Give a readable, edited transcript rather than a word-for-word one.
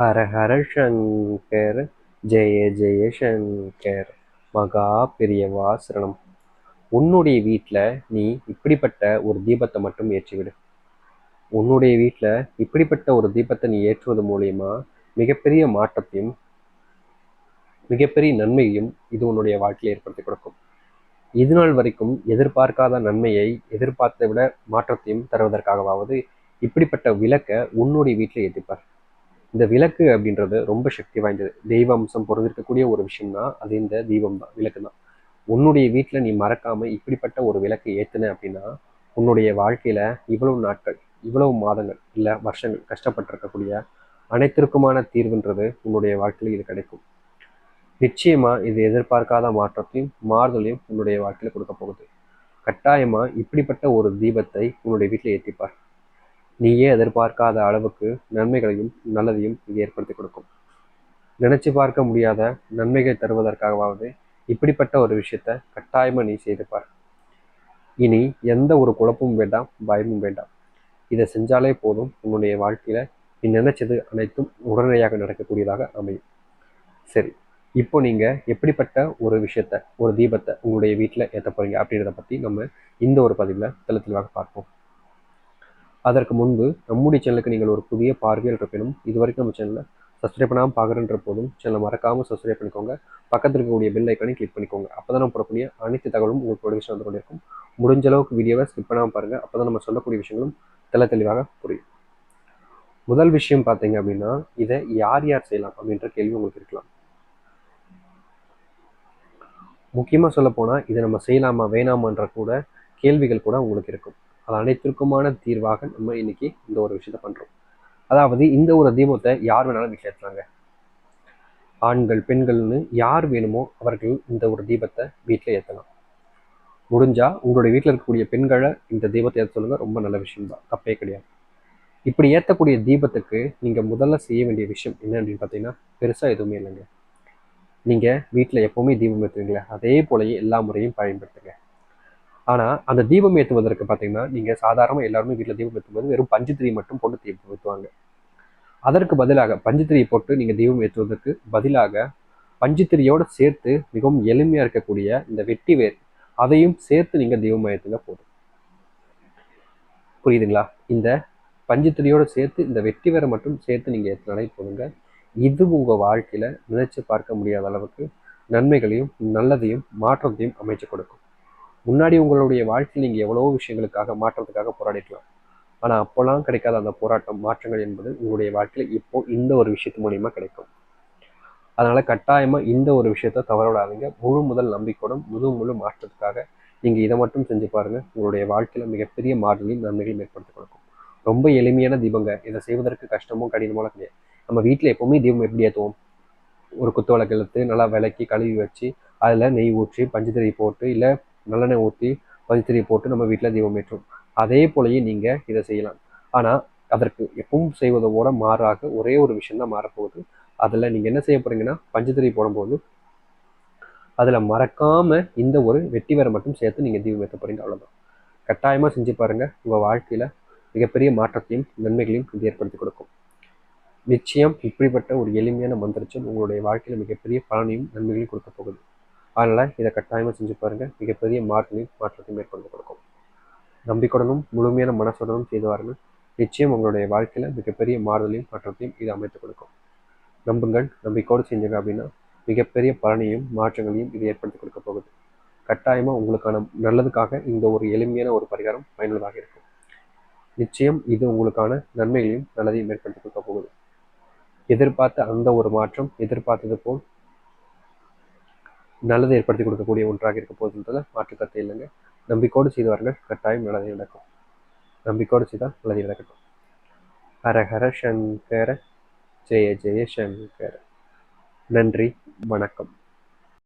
ஹர ஹர சங்கர், ஜெய ஜெய சங்கர், மகா பெரியவா சரணம். உன்னுடைய வீட்டில் நீ இப்படிப்பட்ட ஒரு தீபத்தை மட்டும் ஏற்றிவிடு. உன்னுடைய வீட்டில் இப்படிப்பட்ட ஒரு தீபத்தை நீ ஏற்றுவது மூலியமா மிகப்பெரிய மாற்றத்தையும் மிகப்பெரிய நன்மையையும் இது உன்னுடைய வாழ்க்கையில் ஏற்படுத்தி கொடுக்கும். இது நாள் வரைக்கும் எதிர்பார்க்காத நன்மையை எதிர்பார்த்தை விட மாற்றத்தையும் தருவதற்காகவாவது இப்படிப்பட்ட விளக்கை உன்னுடைய வீட்டில் ஏற்றிப்பார். இந்த விளக்கு அப்படின்றது ரொம்ப சக்தி வாய்ந்தது. தெய்வ அம்சம் பொருந்திருக்கக்கூடிய ஒரு விஷயம்னா அது இந்த தீபம் தான், விளக்கு தான். உன்னுடைய வீட்டில் நீ மறக்காம இப்படிப்பட்ட ஒரு விளக்கு ஏத்துன அப்படின்னா உன்னுடைய வாழ்க்கையில இவ்வளவு நாட்கள், இவ்வளவு மாதங்கள் இல்லை வருஷங்கள் கஷ்டப்பட்டிருக்கக்கூடிய அனைத்திற்குமான தீர்வுன்றது உன்னுடைய வாழ்க்கையில் இது கிடைக்கும். நிச்சயமா இது எதிர்பார்க்காத மாற்றத்தையும் மாறுதலையும் உன்னுடைய வாழ்க்கையில கொடுக்க போகுது. கட்டாயமா இப்படிப்பட்ட ஒரு தீபத்தை உன்னுடைய வீட்டில் ஏற்றிப்பார். நீயே எதிர்பார்க்காத அளவுக்கு நன்மைகளையும் நல்லதையும் இது ஏற்படுத்தி கொடுக்கும். நினைச்சு பார்க்க முடியாத நன்மைகள் தருவதற்காகவாவது இப்படிப்பட்ட ஒரு விஷயத்த கட்டாயமா நீ செய்துப்பார். இனி எந்த ஒரு குழப்பமும் வேண்டாம், பயமும் வேண்டாம். இதை செஞ்சாலே போதும், உன்னுடைய வாழ்க்கையில நீ நினைச்சது அனைத்தும் உடனடியாக நடக்கக்கூடியதாக அமையும். சரி, இப்போ நீங்க எப்படிப்பட்ட ஒரு விஷயத்த, ஒரு தீபத்தை உங்களுடைய வீட்டில் ஏற்ற போறீங்க அப்படின்றத பத்தி நம்ம இந்த ஒரு பதிவில் தெளிவாக பார்ப்போம். அதற்கு முன்பு நம்முடைய சேனலுக்கு நீங்கள் ஒரு புதிய பார்வையில் இருப்பினும் இதுவரைக்கும் நம்ம சேனலை சப்ஸ்கிரைப் பண்ணாமல் பார்க்குறன்ற போதும் சேனலை மறக்காமல் சப்ஸ்கிரைப் பண்ணிக்கோங்க. பக்கத்தில் இருக்கக்கூடிய பெல் ஐக்கானை கிளிக் பண்ணிக்கோங்க. அப்போ தான் நம்ம போடக்கூடிய அனைத்து தகவலும் உங்களுக்கு விஷயம் வந்து கொண்டிருக்கும். முடிஞ்ச அளவுக்கு வீடியோவை ஸ்கிப் பண்ணாமல் பாருங்கள். அப்போ தான் நம்ம சொல்லக்கூடிய விஷயங்களும் தெளிவாக புரியும். முதல் விஷயம் பார்த்தீங்க அப்படின்னா, இதை யார் யார் செய்யலாம் அப்படின்ற கேள்வி உங்களுக்கு இருக்கலாம். முக்கியமாக சொல்ல போனால் இதை நம்ம செய்யலாமா வேணாமான்ற கூட கேள்விகள் கூட உங்களுக்கு இருக்கும். அது அனைத்திற்குமான தீர்வாக நம்ம இன்னைக்கு இந்த ஒரு விஷயத்த பண்றோம். அதாவது இந்த ஒரு தீபத்தை யார் வேணாலும் வீட்டில் ஏற்றுறாங்க. ஆண்கள் பெண்கள்னு யார் வேணுமோ அவர்கள் இந்த ஒரு தீபத்தை வீட்டில் ஏற்றலாம். முடிஞ்சா உங்களுடைய வீட்டில் இருக்கக்கூடிய பெண்களை இந்த தீபத்தை ஏற்ற சொல்லுங்க, ரொம்ப நல்ல விஷயம் தான், தப்பே கிடையாது. இப்படி ஏற்றக்கூடிய தீபத்துக்கு நீங்க முதல்ல செய்ய வேண்டிய விஷயம் என்ன அப்படின்னு பார்த்தீங்கன்னா, பெருசா எதுவுமே இல்லைங்க. நீங்க வீட்டில் எப்பவுமே தீபம் ஏற்றுவீங்களே அதே போலயே எல்லா முறையும் பயன்படுத்துங்க. ஆனா அந்த தீபம் ஏற்றுவதற்கு பார்த்தீங்கன்னா, நீங்க சாதாரண எல்லாருமே வீட்டில் தீபம் ஏற்றும்போது வெறும் பஞ்சு மட்டும் போட்டு தீபம் ஏற்றுவாங்க. அதற்கு பதிலாக பஞ்சுத்திரியை போட்டு நீங்க தீபம் ஏற்றுவதற்கு பதிலாக பஞ்சுத்திரியோடு சேர்த்து மிகவும் எளிமையா இருக்கக்கூடிய இந்த வெட்டி வேர் அதையும் சேர்த்து நீங்க தீபம் ஏற்றுங்க போதும். புரியுதுங்களா? இந்த பஞ்சுத்திரியோடு சேர்த்து இந்த வெட்டி வேரை மட்டும் சேர்த்து நீங்க ஏற்றினாலே போதுங்க. இது உங்க வாழ்க்கையில நினைச்சு பார்க்க முடியாத அளவுக்கு நன்மைகளையும் நல்லதையும் மாற்றத்தையும் அமைச்சு கொடுக்கும். முன்னாடி உங்களுடைய வாழ்க்கையில் நீங்க எவ்வளவோ விஷயங்களுக்காக மாற்றத்துக்காக போராடிக்கலாம். ஆனா அப்போல்லாம் கிடைக்காத அந்த போராட்டம் மாற்றங்கள் என்பது உங்களுடைய வாழ்க்கையில இப்போ இந்த ஒரு விஷயத்து மூலியமா கிடைக்கும். அதனால கட்டாயமா இந்த ஒரு விஷயத்த தவறவிடாதீங்க. முதல் நம்பிக்கையோடும் முழு மாற்றத்துக்காக நீங்க இதை மட்டும் செஞ்சு பாருங்க. உங்களுடைய வாழ்க்கையில மிகப்பெரிய மாற்றங்களையும் நன்மைகளையும் ஏற்படுத்தி கொடுக்கும். ரொம்ப எளிமையான தீபங்க. இதை செய்வதற்கு கஷ்டமும் கடினமான கிடையாது. நம்ம வீட்டில் எப்பவுமே தீபம் எப்படி ஏற்றுவோம்? ஒரு குத்து விளக்கு எடுத்து நல்லா விளக்கி கழுவி வச்சு அதில் நெய் ஊற்றி பஞ்சுத்திரி போட்டு இல்லை நல்லெண்ணெய் ஊற்றி பஞ்சுத்திரி போட்டு நம்ம வீட்டில் தீபம் ஏற்றுவோம். அதே போலயே நீங்க இதை செய்யலாம். ஆனா அதற்கு எப்பவும் செய்வதோட மாறாக ஒரே ஒரு விஷயம் தான் மாறப்போகுது. அதில் நீங்கள் என்ன செய்ய போறீங்கன்னா, பஞ்சத்திரி போடும்போது அதில் மறக்காம இந்த ஒரு வெட்டி வேரை மட்டும் சேர்த்து நீங்கள் தீபம் ஏற்ற போறீங்க. அவ்வளோதான். கட்டாயமாக செஞ்சு பாருங்க. உங்கள் வாழ்க்கையில் மிகப்பெரிய மாற்றத்தையும் நன்மைகளையும் இது ஏற்படுத்தி கொடுக்கும். நிச்சயம் இப்படிப்பட்ட ஒரு எளிமையான மந்திரச்சல் உங்களுடைய வாழ்க்கையில் மிகப்பெரிய பலனையும் நன்மைகளையும் கொடுக்க போகுது. அதனால் இதை கட்டாயமாக செஞ்சு பாருங்க. மிகப்பெரிய மாற்றத்தையும் ஏற்படுத்தி கொடுக்கும். நம்பிக்கையுடனும் முழுமையான மனசுடனும் செய்து வாருங்கள். நிச்சயம் உங்களுடைய வாழ்க்கையில் மிகப்பெரிய மாறுதலையும் மாற்றத்தையும் இது அமைத்து கொடுக்கும். நம்புங்கள். நம்பிக்கையோடு செஞ்சீங்க அப்படின்னா மிகப்பெரிய பலனையும் மாற்றங்களையும் இது ஏற்படுத்தி கொடுக்க போகுது. கட்டாயமா உங்களுக்கான நல்லதுக்காக இந்த ஒரு எளிமையான ஒரு பரிகாரம் பயனுள்ளதாக இருக்கும். நிச்சயம் இது உங்களுக்கான நன்மைகளையும் நல்லதையும் ஏற்படுத்தி கொடுக்க போகுது. எதிர்பார்த்த அந்த ஒரு மாற்றம் எதிர்பார்த்தது போல் நல்லதை ஏற்படுத்தி கொடுக்கக்கூடிய ஒன்றாக இருக்க போகுதுன்றதை மாற்று கருத்து இல்லைங்க. நம்பிக்கையோடு செய்து வாருங்கள். கட்டாயம் நல்லதை நடக்கும். நம்பிக்கையோடு செய்தால் நல்லதை நடக்கட்டும். ஹர ஹர சங்கர, ஜெய ஜெய சங்கர. நன்றி, வணக்கம்.